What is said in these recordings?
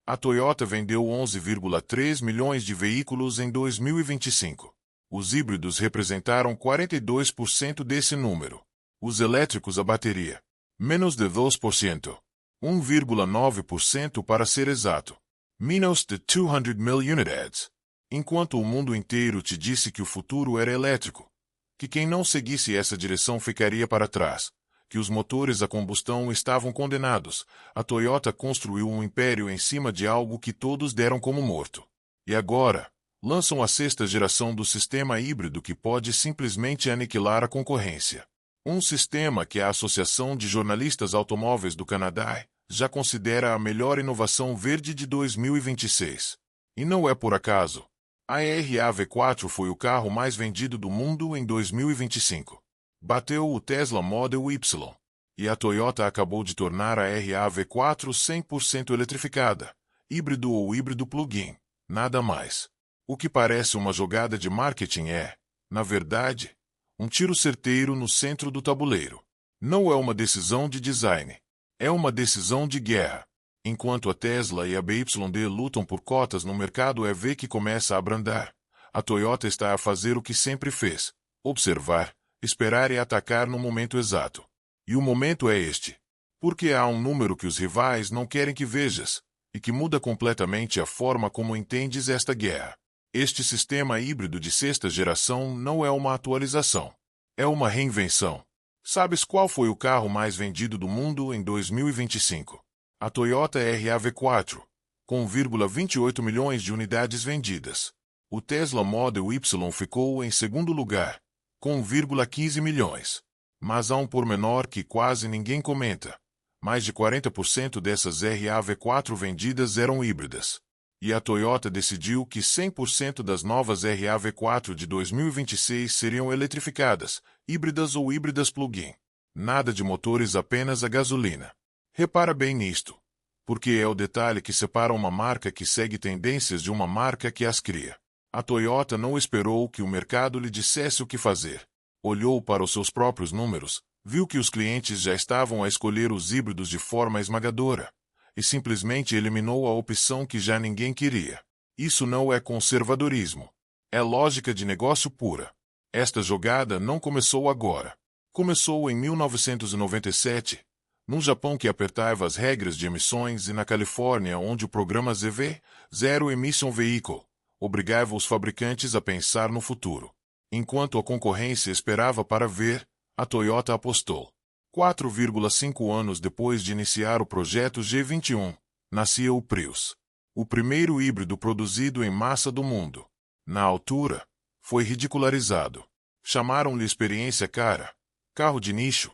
A Toyota vendeu 11,3 milhões de veículos em 2025. Os híbridos representaram 42% desse número. Os elétricos a bateria, menos de 2%. 1,9% para ser exato. Menos de 200 mil unidades. Enquanto o mundo inteiro te disse que o futuro era elétrico, que quem não seguisse essa direção ficaria para trás, que os motores a combustão estavam condenados, a Toyota construiu um império em cima de algo que todos deram como morto. E agora, lançam a sexta geração do sistema híbrido que pode simplesmente aniquilar a concorrência. Um sistema que a Associação de Jornalistas Automóveis do Canadá já considera a melhor inovação verde de 2026. E não é por acaso. A RAV4 foi o carro mais vendido do mundo em 2025. Bateu o Tesla Model Y. E a Toyota acabou de tornar a RAV4 100% eletrificada, híbrido ou híbrido plug-in, nada mais. O que parece uma jogada de marketing é, na verdade, um tiro certeiro no centro do tabuleiro. Não é uma decisão de design. É uma decisão de guerra. Enquanto a Tesla e a BYD lutam por cotas no mercado EV que começa a abrandar, a Toyota está a fazer o que sempre fez: observar, esperar e atacar no momento exato. E o momento é este. Porque há um número que os rivais não querem que vejas, e que muda completamente a forma como entendes esta guerra. Este sistema híbrido de sexta geração não é uma atualização. É uma reinvenção. Sabes qual foi o carro mais vendido do mundo em 2025? A Toyota RAV4, com 1,28 milhões de unidades vendidas. O Tesla Model Y ficou em segundo lugar, com 1,15 milhões. Mas há um pormenor que quase ninguém comenta. Mais de 40% dessas RAV4 vendidas eram híbridas. E a Toyota decidiu que 100% das novas RAV4 de 2026 seriam eletrificadas, híbridas ou híbridas plug-in. Nada de motores apenas a gasolina. Repara bem nisto, porque é o detalhe que separa uma marca que segue tendências de uma marca que as cria. A Toyota não esperou que o mercado lhe dissesse o que fazer. Olhou para os seus próprios números, viu que os clientes já estavam a escolher os híbridos de forma esmagadora, e simplesmente eliminou a opção que já ninguém queria. Isso não é conservadorismo. É lógica de negócio pura. Esta jogada não começou agora. Começou em 1997, no Japão que apertava as regras de emissões e na Califórnia onde o programa ZV, Zero Emission Vehicle, obrigava os fabricantes a pensar no futuro. Enquanto a concorrência esperava para ver, a Toyota apostou. 4,5 anos depois de iniciar o projeto G21, nascia o Prius. O primeiro híbrido produzido em massa do mundo. Na altura, foi ridicularizado. Chamaram-lhe experiência cara, carro de nicho,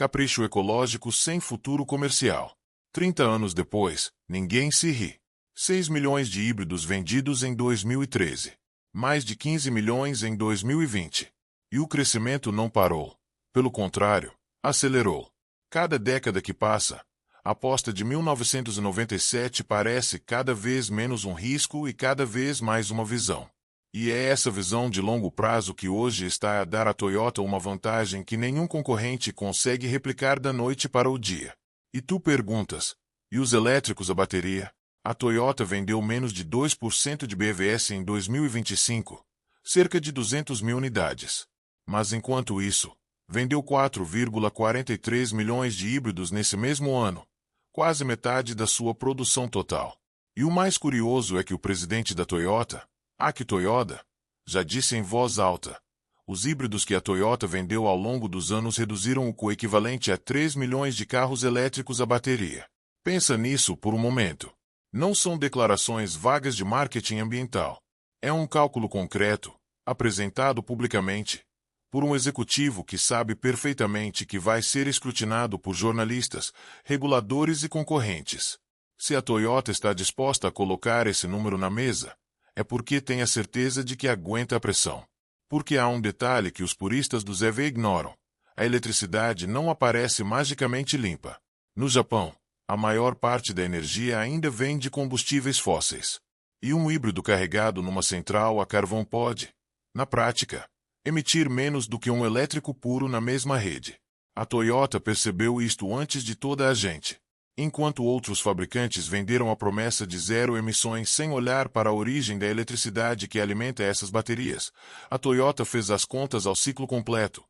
capricho ecológico sem futuro comercial. 30 anos depois, ninguém se ri. 6 milhões de híbridos vendidos em 2013. Mais de 15 milhões em 2020. E o crescimento não parou. Pelo contrário, acelerou. Cada década que passa, a aposta de 1997 parece cada vez menos um risco e cada vez mais uma visão. E é essa visão de longo prazo que hoje está a dar à Toyota uma vantagem que nenhum concorrente consegue replicar da noite para o dia. E tu perguntas, e os elétricos a bateria? A Toyota vendeu menos de 2% de BEVs em 2025, cerca de 200 mil unidades. Mas enquanto isso, vendeu 4,43 milhões de híbridos nesse mesmo ano, quase metade da sua produção total. E o mais curioso é que o presidente da Toyota, Akio Toyoda, já disse em voz alta: os híbridos que a Toyota vendeu ao longo dos anos reduziram o coequivalente a 3 milhões de carros elétricos a bateria. Pensa nisso por um momento. Não são declarações vagas de marketing ambiental. É um cálculo concreto, apresentado publicamente, por um executivo que sabe perfeitamente que vai ser escrutinado por jornalistas, reguladores e concorrentes. Se a Toyota está disposta a colocar esse número na mesa, é porque tem a certeza de que aguenta a pressão. Porque há um detalhe que os puristas do ZV ignoram: a eletricidade não aparece magicamente limpa. No Japão, a maior parte da energia ainda vem de combustíveis fósseis. E um híbrido carregado numa central a carvão pode, na prática, emitir menos do que um elétrico puro na mesma rede. A Toyota percebeu isto antes de toda a gente. Enquanto outros fabricantes venderam a promessa de zero emissões sem olhar para a origem da eletricidade que alimenta essas baterias, a Toyota fez as contas ao ciclo completo,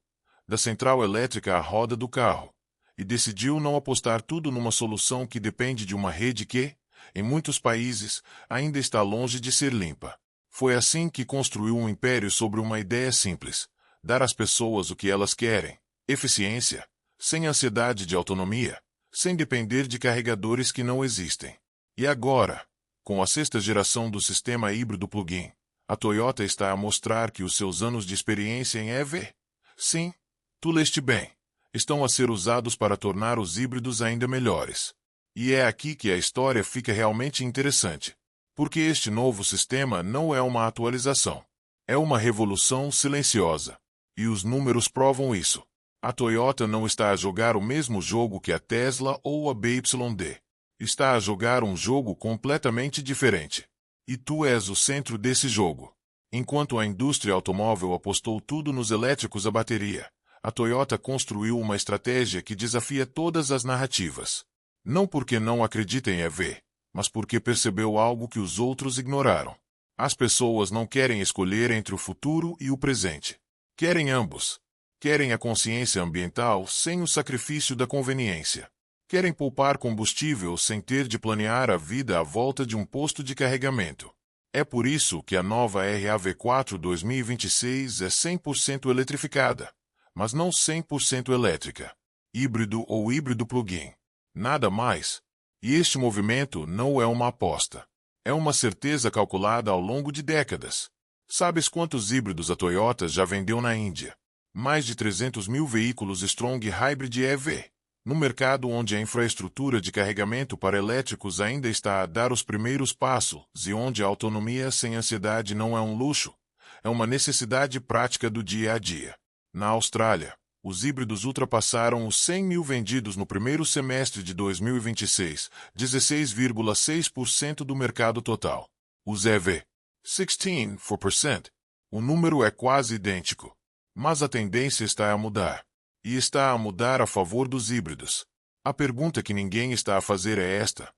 da central elétrica à roda do carro, e decidiu não apostar tudo numa solução que depende de uma rede que, em muitos países, ainda está longe de ser limpa. Foi assim que construiu um império sobre uma ideia simples: dar às pessoas o que elas querem, eficiência, sem ansiedade de autonomia, sem depender de carregadores que não existem. E agora, com a sexta geração do sistema híbrido plug-in, a Toyota está a mostrar que os seus anos de experiência em EV, sim, tu leste bem, estão a ser usados para tornar os híbridos ainda melhores. E é aqui que a história fica realmente interessante. Porque este novo sistema não é uma atualização. É uma revolução silenciosa. E os números provam isso. A Toyota não está a jogar o mesmo jogo que a Tesla ou a BYD. Está a jogar um jogo completamente diferente. E tu és o centro desse jogo. Enquanto a indústria automóvel apostou tudo nos elétricos a bateria, a Toyota construiu uma estratégia que desafia todas as narrativas. Não porque não acredita em EV, mas porque percebeu algo que os outros ignoraram. As pessoas não querem escolher entre o futuro e o presente. Querem ambos. Querem a consciência ambiental sem o sacrifício da conveniência. Querem poupar combustível sem ter de planear a vida à volta de um posto de carregamento. É por isso que a nova RAV4 2026 é 100% eletrificada, mas não 100% elétrica. Híbrido ou híbrido plug-in. Nada mais. E este movimento não é uma aposta. É uma certeza calculada ao longo de décadas. Sabes quantos híbridos a Toyota já vendeu na Índia? Mais de 300 mil veículos Strong Hybrid EV, no mercado onde a infraestrutura de carregamento para elétricos ainda está a dar os primeiros passos e onde a autonomia sem ansiedade não é um luxo, é uma necessidade prática do dia a dia. Na Austrália, os híbridos ultrapassaram os 100 mil vendidos no primeiro semestre de 2026, 16,6% do mercado total. Os EV, 16%. O número é quase idêntico. Mas a tendência está a mudar. E está a mudar a favor dos híbridos. A pergunta que ninguém está a fazer é esta: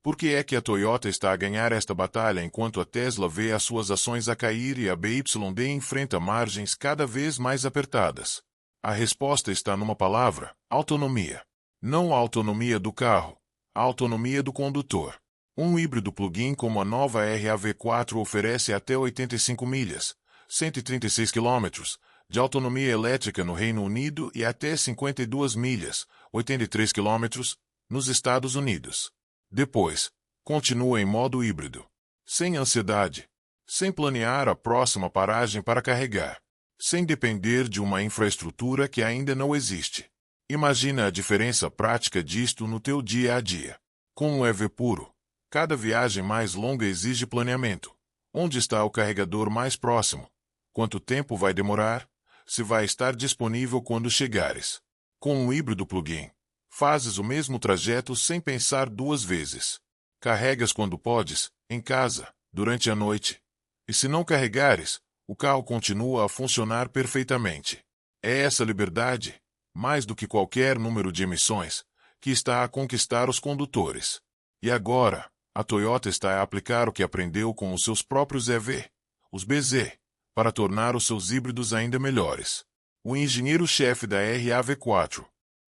por que é que a Toyota está a ganhar esta batalha enquanto a Tesla vê as suas ações a cair e a BYD enfrenta margens cada vez mais apertadas? A resposta está numa palavra: autonomia. Não a autonomia do carro, a autonomia do condutor. Um híbrido plug-in como a nova RAV4 oferece até 85 milhas, 136 quilômetros, de autonomia elétrica no Reino Unido e até 52 milhas, 83 quilômetros, nos Estados Unidos. Depois, continua em modo híbrido. Sem ansiedade. Sem planear a próxima paragem para carregar. Sem depender de uma infraestrutura que ainda não existe. Imagina a diferença prática disto no teu dia a dia. Com um EV puro, cada viagem mais longa exige planeamento. Onde está o carregador mais próximo? Quanto tempo vai demorar? Se vai estar disponível quando chegares. Com um híbrido plug-in, fazes o mesmo trajeto sem pensar duas vezes. Carregas quando podes, em casa, durante a noite. E se não carregares, o carro continua a funcionar perfeitamente. É essa liberdade, mais do que qualquer número de emissões, que está a conquistar os condutores. E agora, a Toyota está a aplicar o que aprendeu com os seus próprios EV, os BZ, para tornar os seus híbridos ainda melhores. O engenheiro-chefe da RAV4,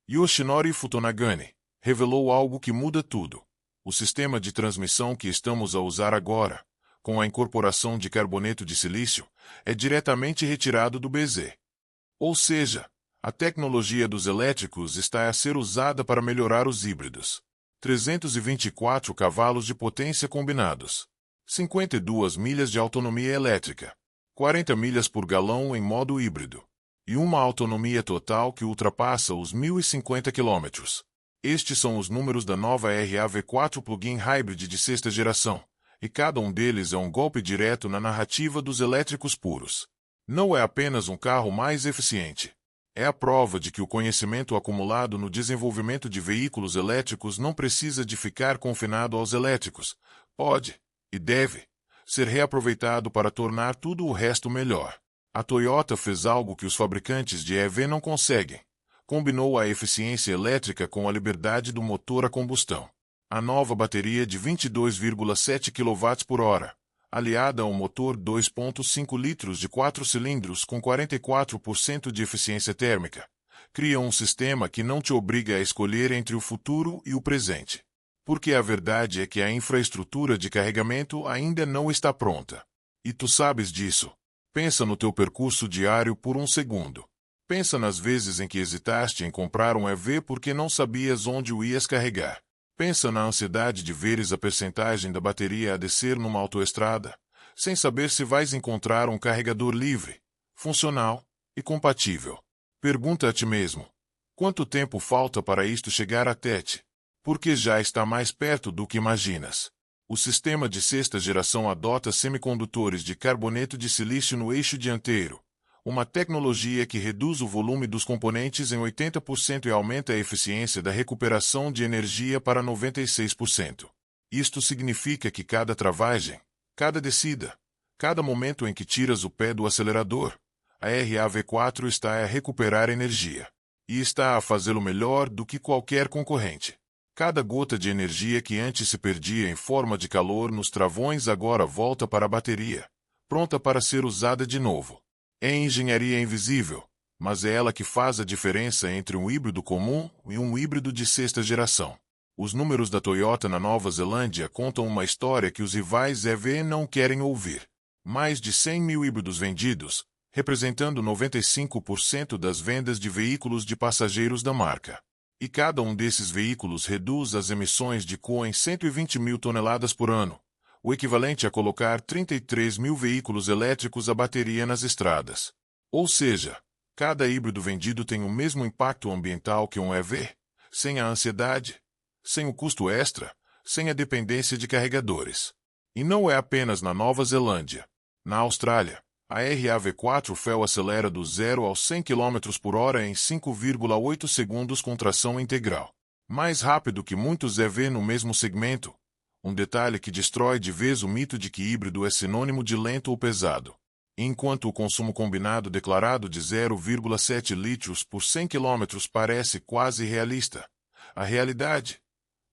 Yoshinori Futonagane, revelou algo que muda tudo. O sistema de transmissão que estamos a usar agora, com a incorporação de carboneto de silício, é diretamente retirado do BZ. Ou seja, a tecnologia dos elétricos está a ser usada para melhorar os híbridos. 324 cavalos de potência combinados. 52 milhas de autonomia elétrica. 40 milhas por galão em modo híbrido. E uma autonomia total que ultrapassa os 1.050 km. Estes são os números da nova RAV4 Plug-in Hybrid de sexta geração, e cada um deles é um golpe direto na narrativa dos elétricos puros. Não é apenas um carro mais eficiente. É a prova de que o conhecimento acumulado no desenvolvimento de veículos elétricos não precisa de ficar confinado aos elétricos. Pode, e deve, ser reaproveitado para tornar tudo o resto melhor. A Toyota fez algo que os fabricantes de EV não conseguem: Combinou a eficiência elétrica com a liberdade do motor a combustão. A nova bateria de 22,7 kWh, aliada a um motor 2,5 litros de 4 cilindros com 44% de eficiência térmica, cria um sistema que não te obriga a escolher entre o futuro e o presente. Porque a verdade é que a infraestrutura de carregamento ainda não está pronta. E tu sabes disso. Pensa no teu percurso diário por um segundo. Pensa nas vezes em que hesitaste em comprar um EV porque não sabias onde o ias carregar. Pensa na ansiedade de veres a percentagem da bateria a descer numa autoestrada, sem saber se vais encontrar um carregador livre, funcional e compatível. Pergunta a ti mesmo: quanto tempo falta para isto chegar até ti? Porque já está mais perto do que imaginas. O sistema de sexta geração adota semicondutores de carboneto de silício no eixo dianteiro, uma tecnologia que reduz o volume dos componentes em 80% e aumenta a eficiência da recuperação de energia para 96%. Isto significa que cada travagem, cada descida, cada momento em que tiras o pé do acelerador, a RAV4 está a recuperar energia. E está a fazê-lo melhor do que qualquer concorrente. Cada gota de energia que antes se perdia em forma de calor nos travões agora volta para a bateria, pronta para ser usada de novo. É engenharia invisível, mas é ela que faz a diferença entre um híbrido comum e um híbrido de sexta geração. Os números da Toyota na Nova Zelândia contam uma história que os rivais EV não querem ouvir. Mais de 100 mil híbridos vendidos, representando 95% das vendas de veículos de passageiros da marca. E cada um desses veículos reduz as emissões de CO em 120 mil toneladas por ano, o equivalente a colocar 33 mil veículos elétricos a bateria nas estradas. Ou seja, cada híbrido vendido tem o mesmo impacto ambiental que um EV, sem a ansiedade, sem o custo extra, sem a dependência de carregadores. E não é apenas na Nova Zelândia. Na Austrália, a RAV4 FEL acelera do 0 aos 100 km por hora em 5,8 segundos com tração integral. Mais rápido que muitos EV no mesmo segmento. Um detalhe que destrói de vez o mito de que híbrido é sinônimo de lento ou pesado. Enquanto o consumo combinado declarado de 0,7 litros por 100 km parece quase realista, a realidade,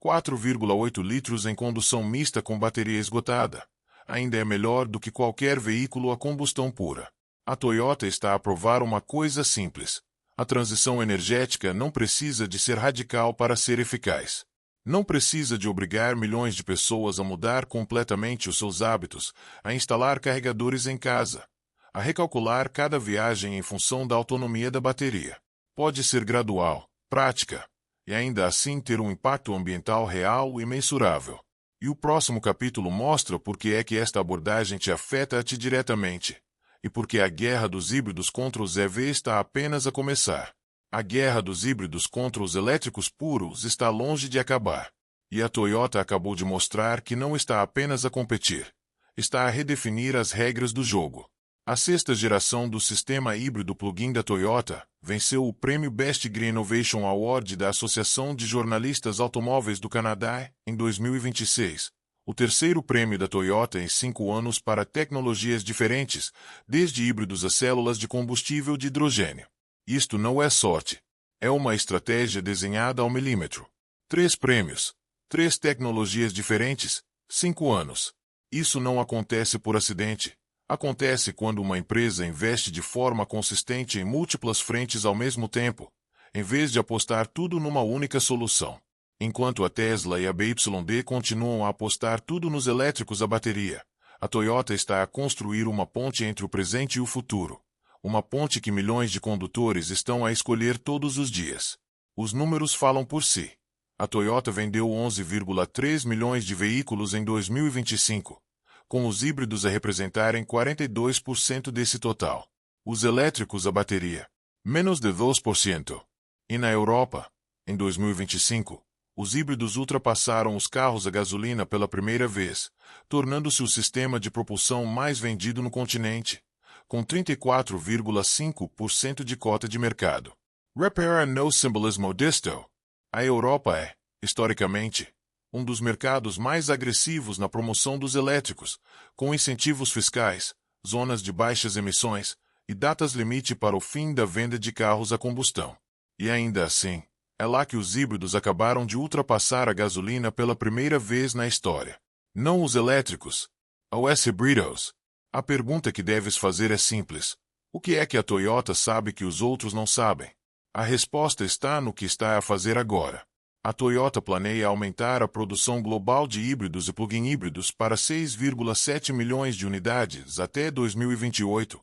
4,8 litros em condução mista com bateria esgotada, ainda é melhor do que qualquer veículo a combustão pura. A Toyota está a provar uma coisa simples. A transição energética não precisa de ser radical para ser eficaz. Não precisa de obrigar milhões de pessoas a mudar completamente os seus hábitos, a instalar carregadores em casa, a recalcular cada viagem em função da autonomia da bateria. Pode ser gradual, prática, e ainda assim ter um impacto ambiental real e mensurável. E o próximo capítulo mostra por que é que esta abordagem te afeta a ti diretamente, e porque a guerra dos híbridos contra os EV está apenas a começar. A guerra dos híbridos contra os elétricos puros está longe de acabar. E a Toyota acabou de mostrar que não está apenas a competir, está a redefinir as regras do jogo. A sexta geração do sistema híbrido plug-in da Toyota venceu o prêmio Best Green Innovation Award da Associação de Jornalistas Automóveis do Canadá em 2026, o terceiro prêmio da Toyota em 5 anos para tecnologias diferentes, desde híbridos a células de combustível de hidrogênio. Isto não é sorte. É uma estratégia desenhada ao milímetro. 3 prêmios, 3 tecnologias diferentes, 5 anos. Isso não acontece por acidente. Acontece quando uma empresa investe de forma consistente em múltiplas frentes ao mesmo tempo, em vez de apostar tudo numa única solução. Enquanto a Tesla e a BYD continuam a apostar tudo nos elétricos a bateria, a Toyota está a construir uma ponte entre o presente e o futuro. Uma ponte que milhões de condutores estão a escolher todos os dias. Os números falam por si. A Toyota vendeu 11,3 milhões de veículos em 2025, com os híbridos a representarem 42% desse total. Os elétricos a bateria, menos de 2%. E na Europa, em 2025, os híbridos ultrapassaram os carros a gasolina pela primeira vez, tornando-se o sistema de propulsão mais vendido no continente, com 34,5% de cota de mercado. Repair no simbolismo disto. A Europa é, historicamente, um dos mercados mais agressivos na promoção dos elétricos, com incentivos fiscais, zonas de baixas emissões e datas limite para o fim da venda de carros a combustão. E ainda assim, é lá que os híbridos acabaram de ultrapassar a gasolina pela primeira vez na história. Não os elétricos, os híbridos. A pergunta que deves fazer é simples. O que é que a Toyota sabe que os outros não sabem? A resposta está no que está a fazer agora. A Toyota planeia aumentar a produção global de híbridos e plug-in híbridos para 6,7 milhões de unidades até 2028,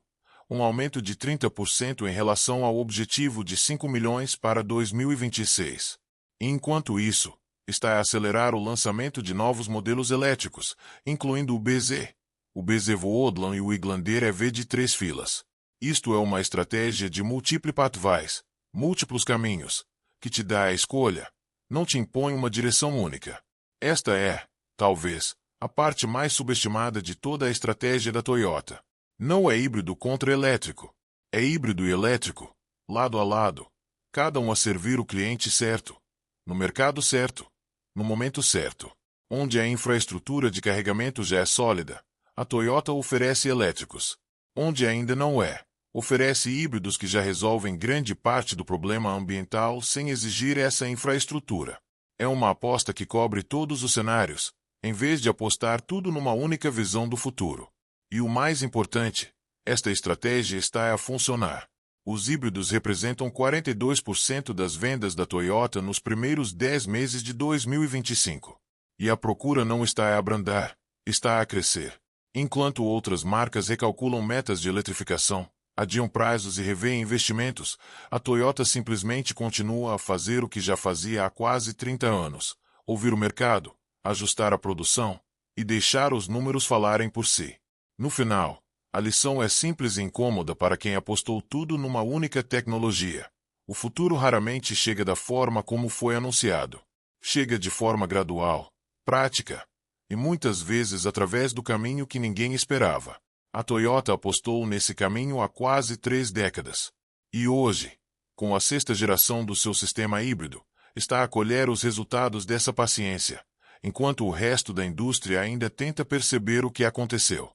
um aumento de 30% em relação ao objetivo de 5 milhões para 2026. Enquanto isso, está a acelerar o lançamento de novos modelos elétricos, incluindo o BZ Voodlan e o Iglander EV de 3 filas. Isto é uma estratégia de múltiplos pathways, múltiplos caminhos, que te dá a escolha, não te impõe uma direção única. Esta é, talvez, a parte mais subestimada de toda a estratégia da Toyota. Não é híbrido contra elétrico. É híbrido e elétrico, lado a lado, cada um a servir o cliente certo, no mercado certo, no momento certo. Onde a infraestrutura de carregamento já é sólida, a Toyota oferece elétricos. Onde ainda não é, oferece híbridos que já resolvem grande parte do problema ambiental sem exigir essa infraestrutura. É uma aposta que cobre todos os cenários, em vez de apostar tudo numa única visão do futuro. E o mais importante, esta estratégia está a funcionar. Os híbridos representam 42% das vendas da Toyota nos primeiros 10 meses de 2025. E a procura não está a abrandar, está a crescer. Enquanto outras marcas recalculam metas de eletrificação, adiam prazos e revêem investimentos, a Toyota simplesmente continua a fazer o que já fazia há quase 30 anos: ouvir o mercado, ajustar a produção e deixar os números falarem por si. No final, a lição é simples e incômoda para quem apostou tudo numa única tecnologia. O futuro raramente chega da forma como foi anunciado. Chega de forma gradual, prática, e muitas vezes através do caminho que ninguém esperava. A Toyota apostou nesse caminho há quase 3 décadas. E hoje, com a 6ª geração do seu sistema híbrido, está a colher os resultados dessa paciência, enquanto o resto da indústria ainda tenta perceber o que aconteceu.